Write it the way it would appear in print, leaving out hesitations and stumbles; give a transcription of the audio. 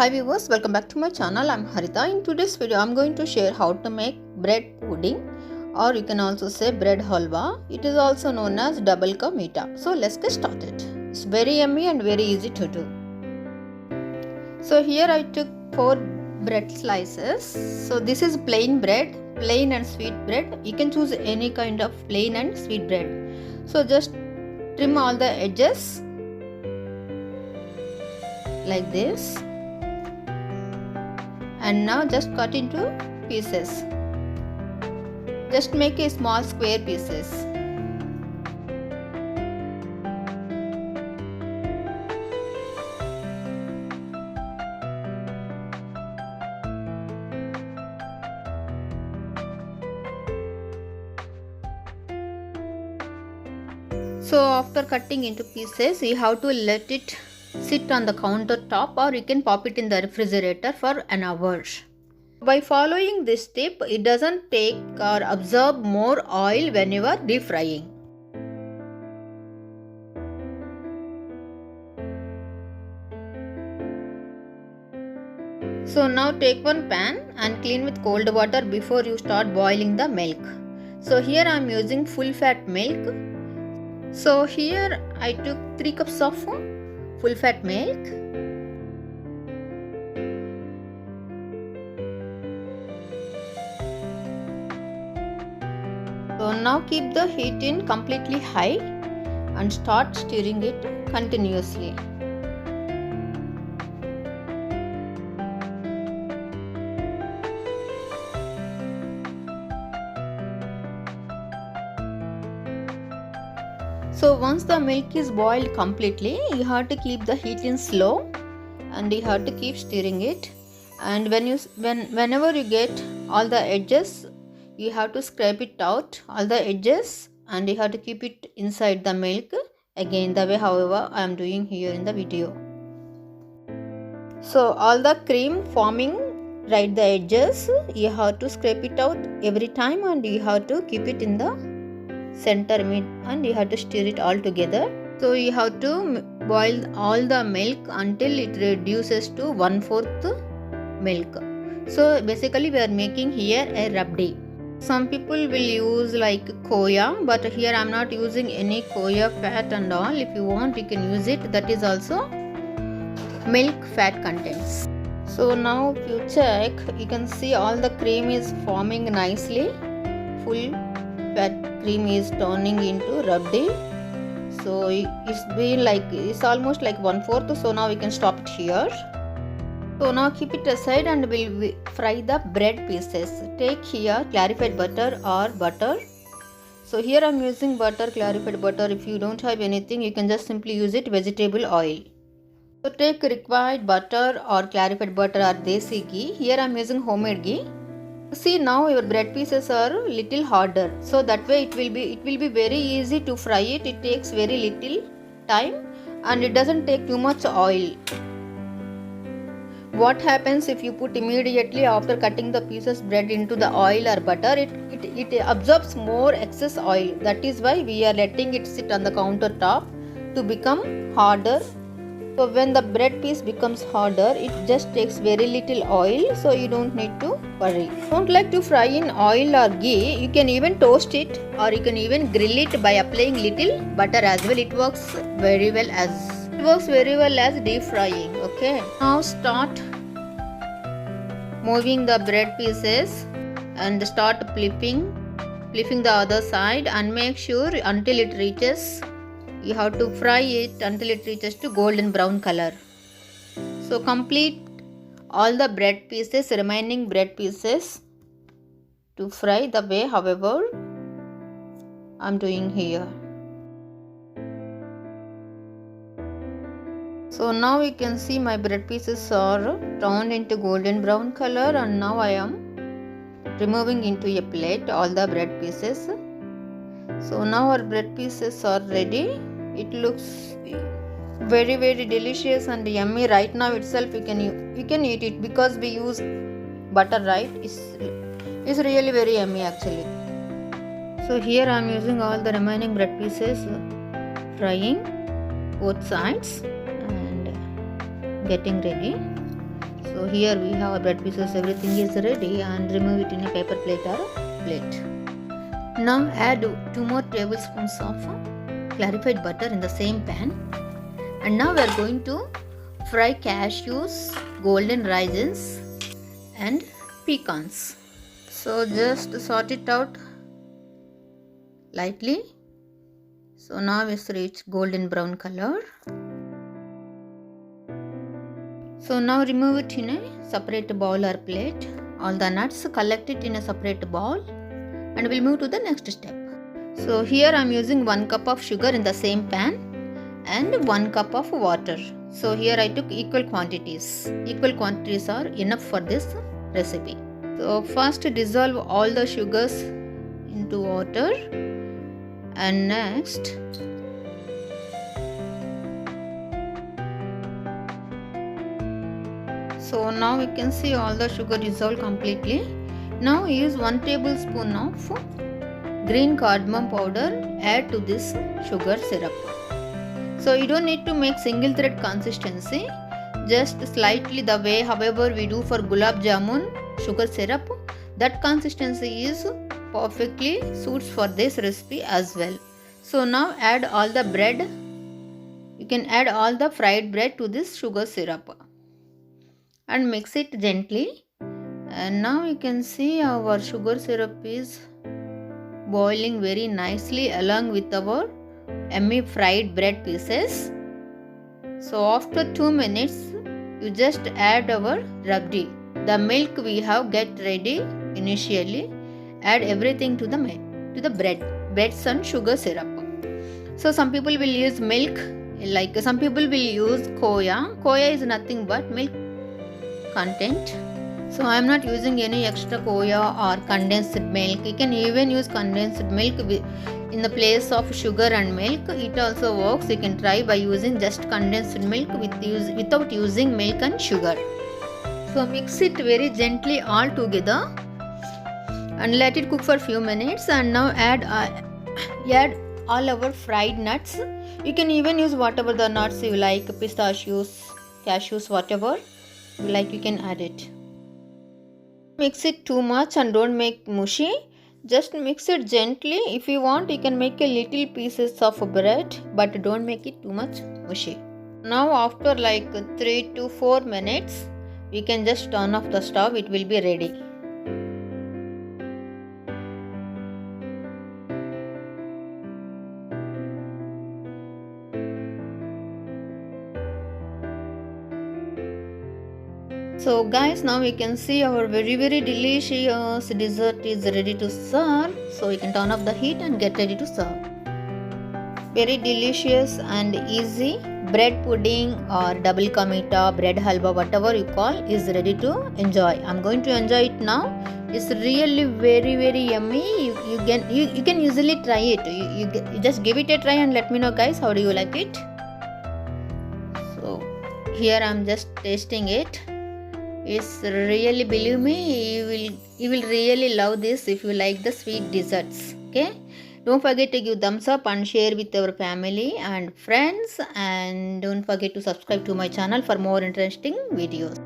Hi viewers, welcome back to my channel. I'm Harita. In today's video, I'm going to share how to make bread pudding, or you can also say bread halwa. It is also known as double ka meeta. So let's get started. It's very yummy and very easy to do. So here I took 4 bread slices. So this is plain bread, plain and sweet bread. You can choose any kind of plain and sweet bread. So just trim all the edges like this. And now just cut into pieces. Just make a small square pieces. So after cutting into pieces, you have to let it sit on the countertop, or you can pop it in the refrigerator for an hour. By following this tip, it doesn't take or absorb more oil when you are deep frying. So now take one pan and clean with cold water before you start boiling the milk. So here I am using full fat milk. So here I took 3 cups of full fat milk. So now keep the heat in completely high and start stirring it continuously. So once the milk is boiled completely, you have to keep the heat in slow and you have to keep stirring it. And whenever you get all the edges, you have to scrape it out, all the edges, and you have to keep it inside the milk again, the way however I am doing here in the video. So all the cream forming right the edges, you have to scrape it out every time, and you have to keep it in the center mid, and you have to stir it all together. So you have to boil all the milk until it reduces to 1/4 milk. So basically we are making here a rabdi. Some people will use like koya, but here I am not using any koya fat and all. If you want, you can use it. That is also milk fat contents. So now if you check, you can see all the cream is forming nicely. Full fat cream is turning into rabdi. So it's almost like 1/4. So now we can stop it here. So now keep it aside and we'll fry the bread pieces. Take here clarified butter or butter. So here I'm using butter, clarified butter. If you don't have anything, you can just simply use it vegetable oil. So take required butter or clarified butter or desi ghee. Here I'm using homemade ghee. See, now your bread pieces are little harder, so that way it will be very easy to fry it. It takes very little time and it doesn't take too much oil. What happens if you put immediately after cutting the pieces bread into the oil or butter, it absorbs more excess oil. That is why we are letting it sit on the countertop to become harder. So when the bread piece becomes harder, it just takes very little oil, so you don't need to worry. Don't like to fry in oil or ghee, you can even toast it, or you can even grill it by applying little butter as well. It works very well as deep frying. Okay, now start moving the bread pieces and start flipping the other side, and make sure until it reaches, you have to fry it until it reaches to golden brown color. So complete all the bread pieces, remaining bread pieces, to fry the way however I'm doing here. So now you can see my bread pieces are turned into golden brown color, and now I am removing into a plate all the bread pieces. So now our bread pieces are ready. It looks very delicious and yummy. Right now itself you can eat it because we use butter, right? It's really very yummy actually. So here I am using all the remaining bread pieces, frying both sides and getting ready. So here we have our bread pieces, everything is ready, and remove it in a paper plate or plate. Now add 2 more tablespoons of clarified butter in the same pan, and now we are going to fry cashews, golden raisins and pecans. So just sort it out lightly. So now it's reached golden brown color. So now remove it in a separate bowl or plate. All the nuts, collect it in a separate bowl, and we'll move to the next step. So here I'm using 1 cup of sugar in the same pan and 1 cup of water. So here I took equal quantities. Equal quantities are enough for this recipe. So first dissolve all the sugars into water, and next so now we can see all the sugar dissolved completely. Now use 1 tablespoon of green cardamom powder, add to this sugar syrup. So you don't need to make single thread consistency, just slightly the way however we do for gulab jamun sugar syrup. That consistency is perfectly suits for this recipe as well. So now add all the bread. You can add all the fried bread to this sugar syrup and mix it gently. And now you can see our sugar syrup is boiling very nicely along with our yummy fried bread pieces. So after 2 minutes you just add our rabdi. The milk we have get ready initially. Add everything to the breads and sugar syrup. So some people will use milk, like some people will use khoya. Khoya is nothing but milk content. So I am not using any extra khoya or condensed milk. You can even use condensed milk in the place of sugar and milk. It also works. You can try by using just condensed milk without using milk and sugar. So mix it very gently all together and let it cook for a few minutes. And now add all our fried nuts. You can even use whatever the nuts you like, pistachios, cashews, whatever you like, you can add it. Mix it too much and don't make mushy. Just mix it gently. If you want, you can make a little pieces of bread, but don't make it too much mushy. Now after like 3 to 4 minutes, we can just turn off the stove. It will be ready. So guys, now we can see our very delicious dessert is ready to serve. So we can turn off the heat and get ready to serve. Very delicious and easy bread pudding or double ka meetha, bread halwa, whatever you call, is ready to enjoy. I'm going to enjoy it now. It's really very yummy. You can easily try it. You just give it a try and let me know, guys, how do you like it. So here I'm just tasting it. It's really, believe me, you will really love this if you like the sweet desserts. Okay, don't forget to give thumbs up and share with your family and friends, and don't forget to subscribe to my channel for more interesting videos.